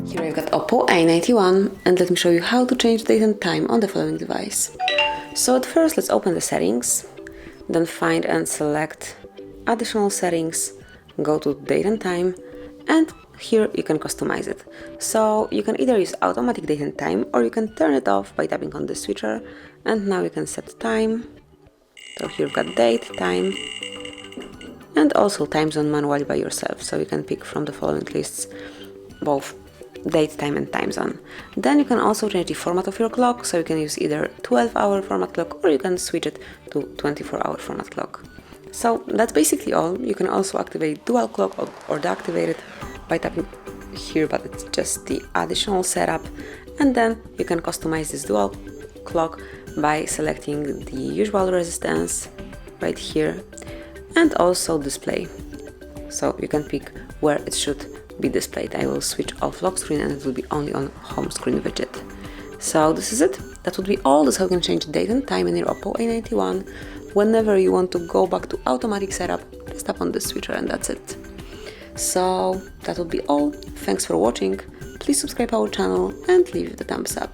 Here I've got OPPO A91 and let me show you how to change date and time on the following device. So at first let's open the settings, then find and select additional settings, go to date and time, and here you can customize it. So you can either use automatic date and time or you can turn it off by tapping on the switcher, and now you can set time. So here you've got date, time, and also time zone manually by yourself. So you can pick from the following lists both date, time and time zone. Then you can also change the format of your clock, so you can use either 12-hour format clock or you can switch it to 24-hour format clock. So that's basically all. You can also activate dual clock or deactivate it by tapping here, but it's just the additional setup. And then you can customize this dual clock by selecting the usual resistance right here and also display. So you can pick where it should be displayed. I will switch off lock screen and it will be only on home screen widget. So this is it. That would be all. This is how you can change date and time in your OPPO A91. Whenever you want to go back to automatic setup, just tap on the switcher and that's it. So that would be all. Thanks for watching. Please subscribe our channel and leave the thumbs up.